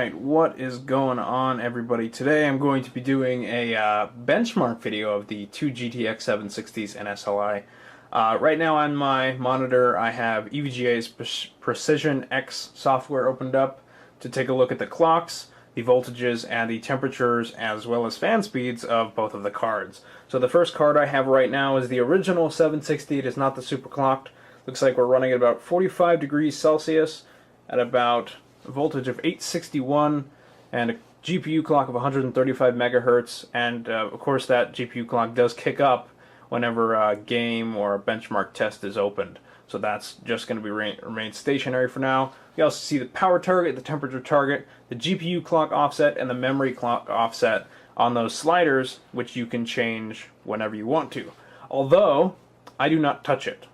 Alright, what is going on, everybody? Today I'm going to be doing a benchmark video of the two GTX760s and SLI. Right now on my monitor I have EVGA's Precision X software opened up to take a look at the clocks, the voltages, and the temperatures, as well as fan speeds of both of the cards. So the first card I have right now is the original 760. It is not the super clocked. Looks like we're running at about 45 degrees Celsius at about a voltage of 861 and a GPU clock of 135 megahertz, and of course that GPU clock does kick up whenever a game or a benchmark test is opened. So that's just going to be remain stationary for now. You also see the power target, the temperature target, the GPU clock offset, and the memory clock offset on those sliders, which you can change whenever you want to. Although, I do not touch it.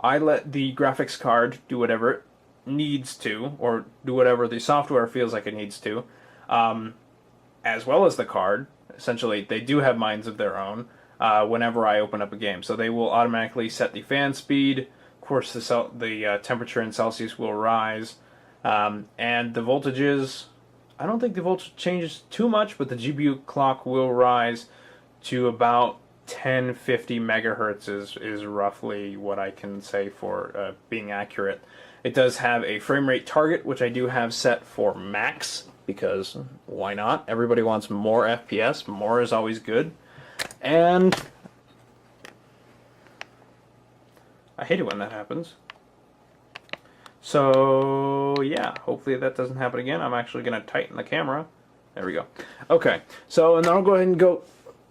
I let the graphics card do whatever it needs to, or do whatever the software feels like it needs to, as well as the card. Essentially, they do have minds of their own whenever I open up a game. So they will automatically set the fan speed. Of course, the temperature in Celsius will rise. And the voltages, I don't think the voltage changes too much, but the GPU clock will rise to about 1050 megahertz is roughly what I can say for being accurate. It does have a frame rate target, which I do have set for max, because why not? Everybody wants more FPS. More is always good. And I hate it when that happens. So yeah, hopefully that doesn't happen again. I'm actually going to tighten the camera. There we go. Okay, so and then I'll go ahead and go.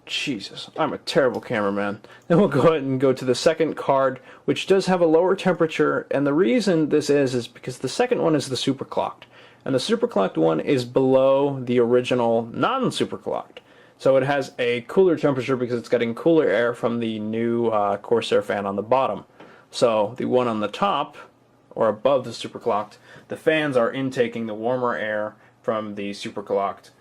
Jesus, I'm a terrible cameraman. Then we'll go ahead and go to the second card, which does have a lower temperature, and the reason this is because the second one is the super clocked, and the super clocked one is below the original non-super clocked. So it has a cooler temperature because it's getting cooler air from the new Corsair fan on the bottom. So the one on the top, or above the super clocked, the fans are intaking the warmer air from the super clocked,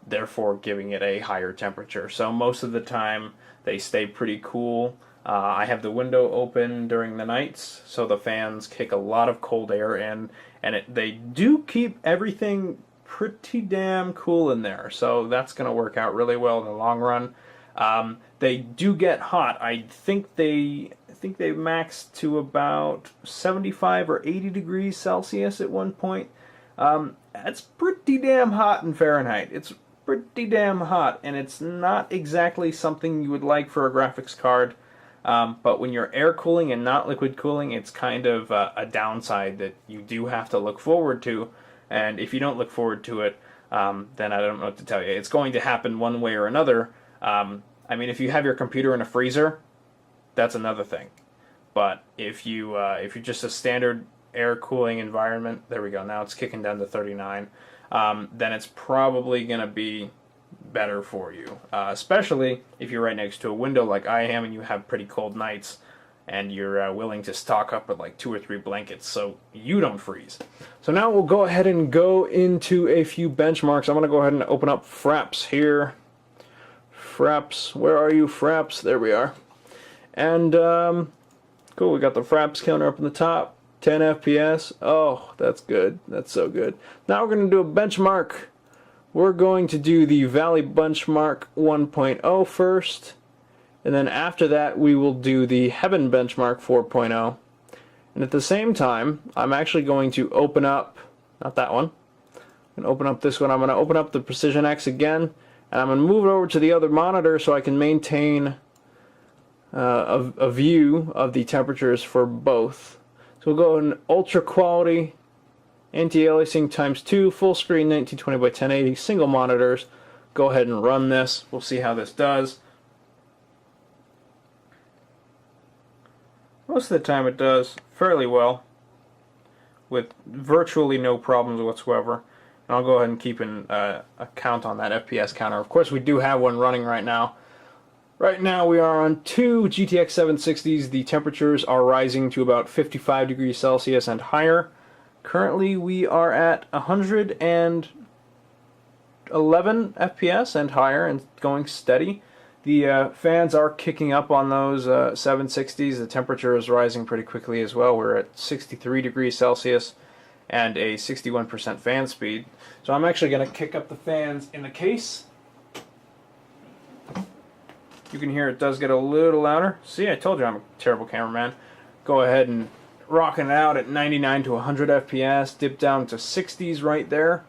therefore giving it a higher temperature. So most of the time they stay pretty cool. I have the window open during the nights, so the fans kick a lot of cold air in, and they do keep everything pretty damn cool in there. So that's going to work out really well in the long run. They do get hot. I think they max to about 75 or 80 degrees Celsius at one point. That's pretty damn hot in Fahrenheit. It's pretty damn hot, and it's not exactly something you would like for a graphics card, but when you're air cooling and not liquid cooling, it's kind of a downside that you do have to look forward to, and if you don't look forward to it, then I don't know what to tell you. It's going to happen one way or another. I mean, if you have your computer in a freezer, that's another thing, but if you're just a standard air cooling environment, there we go, now it's kicking down to 39, then it's probably going to be better for you, especially if you're right next to a window like I am and you have pretty cold nights and you're willing to stock up with like 2 or 3 blankets so you don't freeze. So now we'll go ahead and go into a few benchmarks. I'm going to go ahead and open up Fraps here. Fraps, where are you, Fraps? There we are. And cool, we got the Fraps counter up in the top. 10 FPS. Oh, that's good. That's so good. Now we're going to do a benchmark. We're going to do the Valley Benchmark 1.0 first, and then after that we will do the Heaven Benchmark 4.0. And at the same time, I'm actually going to open up, not that one, I'm going to open up this one. I'm going to open up the Precision X again, and I'm going to move it over to the other monitor so I can maintain a view of the temperatures for both. So we'll go in ultra quality, anti-aliasing ×2, full screen 1920 by 1080, single monitors. Go ahead and run this. We'll see how this does. Most of the time it does fairly well, with virtually no problems whatsoever. And I'll go ahead and keep a count on that FPS counter. Of course, we do have one running right now. Right now we are on 2 GTX 760s. The temperatures are rising to about 55 degrees Celsius and higher. Currently we are at 111 FPS and higher, and going steady. The fans are kicking up on those 760s. The temperature is rising pretty quickly as well. We're at 63 degrees Celsius and a 61% fan speed. So I'm actually going to kick up the fans in the case. You can hear it does get a little louder. See, I told you I'm a terrible cameraman. Go ahead and rocking it out at 99 to 100 FPS, dip down to 60s right there.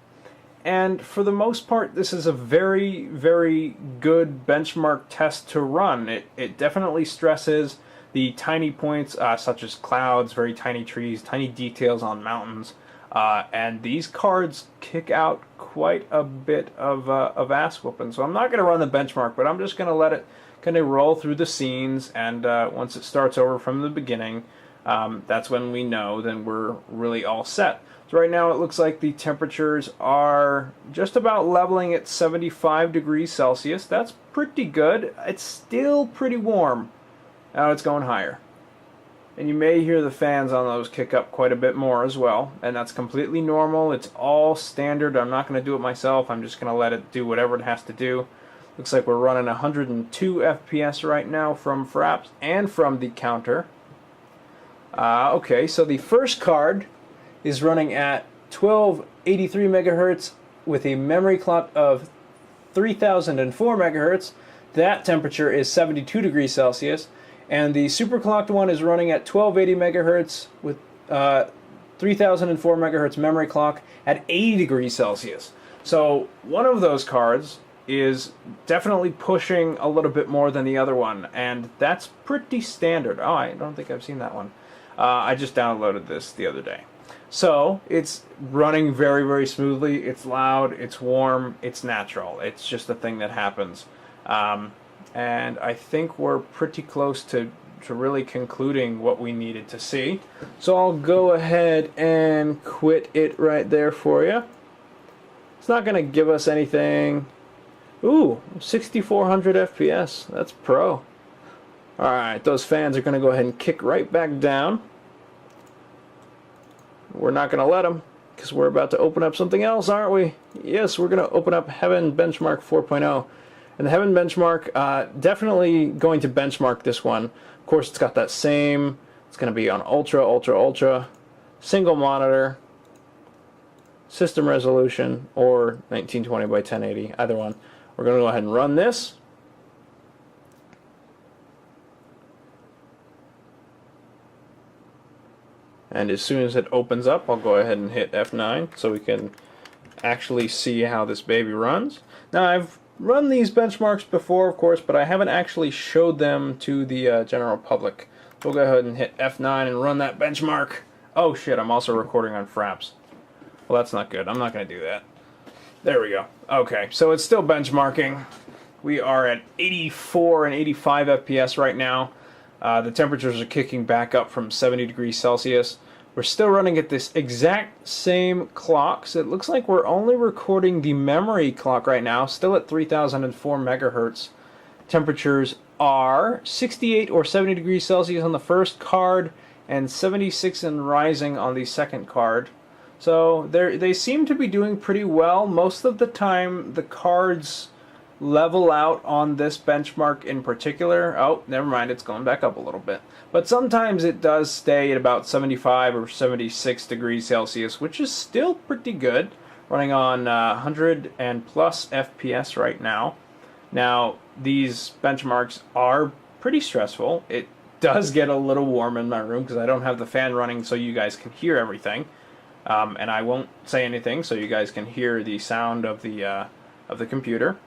And for the most part, this is a very, very good benchmark test to run. It definitely stresses the tiny points, such as clouds, very tiny trees, tiny details on mountains. And these cards kick out quite a bit of ass whooping. So I'm not going to run the benchmark, but I'm just going to let it kind of roll through the scenes. And once it starts over from the beginning, that's when we know then we're really all set. So right now it looks like the temperatures are just about leveling at 75 degrees Celsius. That's pretty good. It's still pretty warm. Now it's going higher. And you may hear the fans on those kick up quite a bit more as well. And that's completely normal. It's all standard. I'm not going to do it myself. I'm just going to let it do whatever it has to do. Looks like we're running 102 FPS right now from Fraps and from the counter. Okay, so the first card is running at 1283 megahertz with a memory clock of 3004 megahertz. That temperature is 72 degrees Celsius. And the superclocked one is running at 1280 megahertz with 3004 megahertz memory clock at 80 degrees Celsius. So one of those cards is definitely pushing a little bit more than the other one, and that's pretty standard. Oh, I don't think I've seen that one. I just downloaded this the other day. So it's running very, very smoothly. It's loud, it's warm, it's natural. It's just a thing that happens. And I think we're pretty close to really concluding what we needed to see. So I'll go ahead and quit it right there for you. It's not going to give us anything. Ooh, 6400 FPS. That's pro. Alright, those fans are going to go ahead and kick right back down. We're not going to let them, because we're about to open up something else, aren't we? Yes, we're going to open up Heaven Benchmark 4.0. And the Heaven Benchmark, definitely going to benchmark this one. Of course, it's got that same, it's going to be on Ultra, Ultra, Ultra, single monitor, system resolution, or 1920 by 1080, either one. We're going to go ahead and run this. And as soon as it opens up, I'll go ahead and hit F9 so we can actually see how this baby runs. Now, I've run these benchmarks before, of course, but I haven't actually showed them to the general public. We'll go ahead and hit F9 and run that benchmark. Oh shit, I'm also recording on Fraps. Well, that's not good. I'm not going to do that. There we go. Okay, so it's still benchmarking. We are at 84 and 85 FPS right now. The temperatures are kicking back up from 70 degrees Celsius. We're still running at this exact same clock, so it looks like we're only recording the memory clock right now, still at 3004 megahertz. Temperatures are 68 or 70 degrees Celsius on the first card, and 76 and rising on the second card. So they seem to be doing pretty well. Most of the time, the cards level out on this benchmark in particular. Oh, never mind, it's going back up a little bit. But sometimes it does stay at about 75 or 76 degrees Celsius, which is still pretty good, running on 100 and plus FPS right now. Now, these benchmarks are pretty stressful. It does get a little warm in my room because I don't have the fan running so you guys can hear everything. And I won't say anything so you guys can hear the sound of the computer.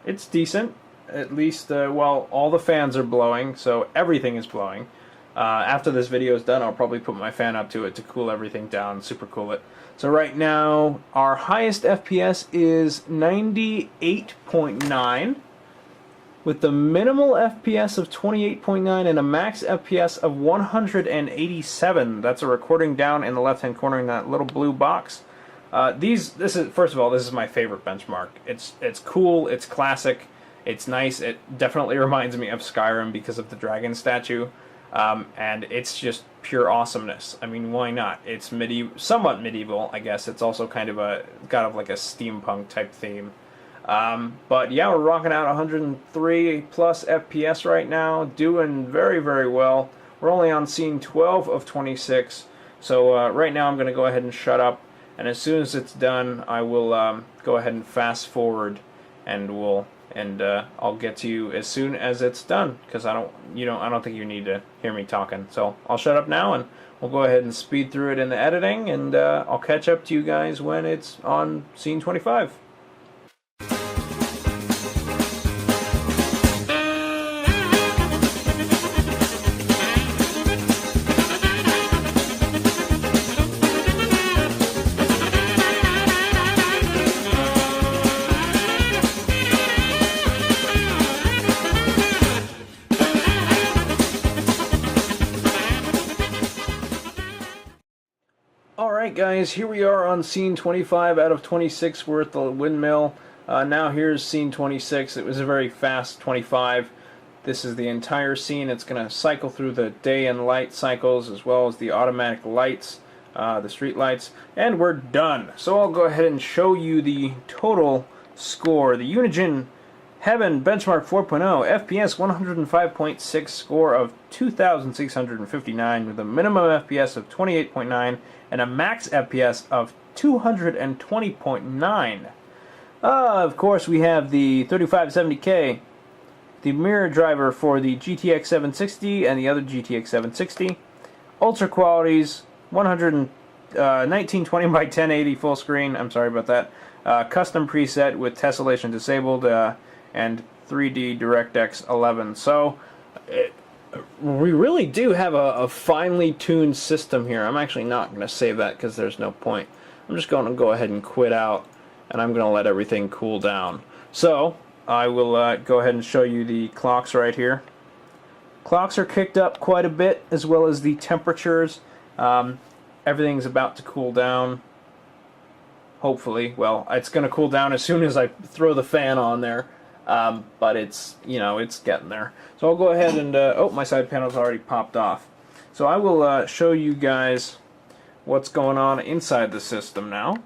It's decent, at least while all the fans are blowing, so everything is blowing. After this video is done, I'll probably put my fan up to it to cool everything down, super cool it. So right now, our highest FPS is 98.9, with the minimal FPS of 28.9 and a max FPS of 187. That's a recording down in the left-hand corner in that little blue box. This is, first of all, this is my favorite benchmark. It's cool, it's classic, it's nice. It definitely reminds me of Skyrim because of the dragon statue, and it's just pure awesomeness. I mean, why not? It's somewhat medieval, I guess. It's also kind of got like a steampunk type theme. But yeah, we're rocking out 103 plus FPS right now, doing very, very well. We're only on scene 12 of 26. So right now I'm going to go ahead and shut up. And as soon as it's done, I will go ahead and fast forward, and I'll get to you as soon as it's done, because I don't think you need to hear me talking. So I'll shut up now, and we'll go ahead and speed through it in the editing, and I'll catch up to you guys when it's on scene 25. Alright guys, here we are on scene 25 out of 26. We're at the windmill. Now here's scene 26. It was a very fast 25. This is the entire scene. It's going to cycle through the day and light cycles as well as the automatic lights, the street lights, and we're done. So I'll go ahead and show you the total score. The Unigine Heaven Benchmark 4.0 FPS 105.6 score of 2,659 with a minimum FPS of 28.9 and a max FPS of 220.9. Of course, we have the 3570K, the mirror driver for the GTX760 and the other GTX760, ultra qualities, 1920 by 1080 full screen. I'm sorry about that. Custom preset with tessellation disabled. And 3D DirectX 11. So we really do have a finely tuned system here. I'm actually not going to save that because there's no point. I'm just going to go ahead and quit out, and I'm going to let everything cool down. So I will go ahead and show you the clocks right here. Clocks are kicked up quite a bit, as well as the temperatures. Everything's about to cool down. Hopefully. Well, it's going to cool down as soon as I throw the fan on there. But it's, it's getting there. So I'll go ahead and, oh, my side panel's already popped off. So I will show you guys what's going on inside the system now.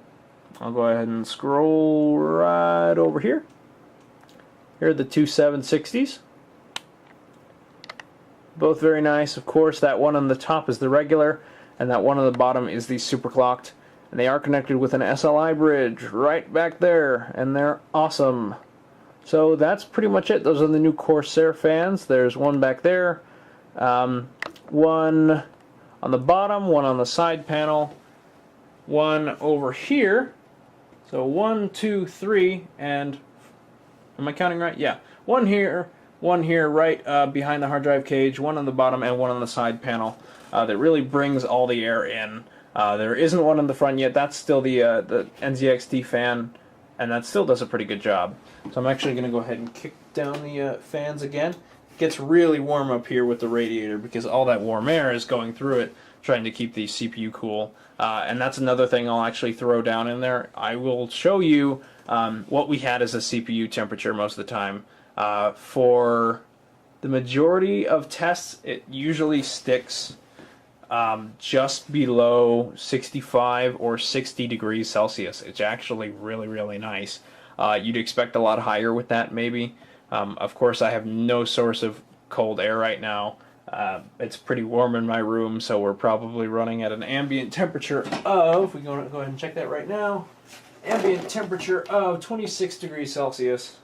I'll go ahead and scroll right over here. Here are the two 760s. Both very nice. Of course, that one on the top is the regular, and that one on the bottom is the superclocked. And they are connected with an SLI bridge right back there, and they're awesome. So that's pretty much it. Those are the new Corsair fans. There's one back there, one on the bottom, one on the side panel, one over here. So 1, 2, 3, and am I counting right? Yeah, one here right behind the hard drive cage, one on the bottom and one on the side panel. That really brings all the air in. There isn't one in the front yet. That's still the NZXT fan, and that still does a pretty good job. So I'm actually going to go ahead and kick down the fans again. It gets really warm up here with the radiator because all that warm air is going through it, trying to keep the CPU cool. And that's another thing I'll actually throw down in there. I will show you what we had as a CPU temperature most of the time. For the majority of tests, it usually sticks just below 65 or 60 degrees Celsius. It's actually really, really nice. You'd expect a lot higher with that, maybe. Of course, I have no source of cold air right now. It's pretty warm in my room, so we're probably running at an ambient temperature of, we're going to go ahead and check that right now, ambient temperature of 26 degrees Celsius,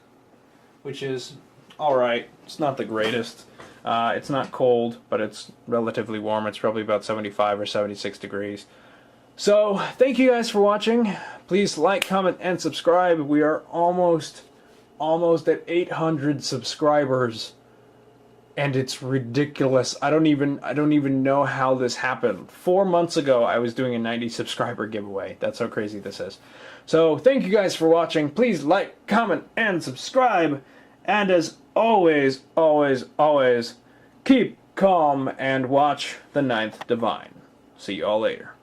which is alright. It's not the greatest. It's not cold, but it's relatively warm. It's probably about 75 or 76 degrees. So, thank you guys for watching. Please like, comment, and subscribe. We are almost at 800 subscribers, and it's ridiculous. I don't even know how this happened. 4 months ago, I was doing a 90 subscriber giveaway. That's how crazy this is. So, thank you guys for watching. Please like, comment, and subscribe. And as always, keep calm and watch the Ninth Divine. See you all later.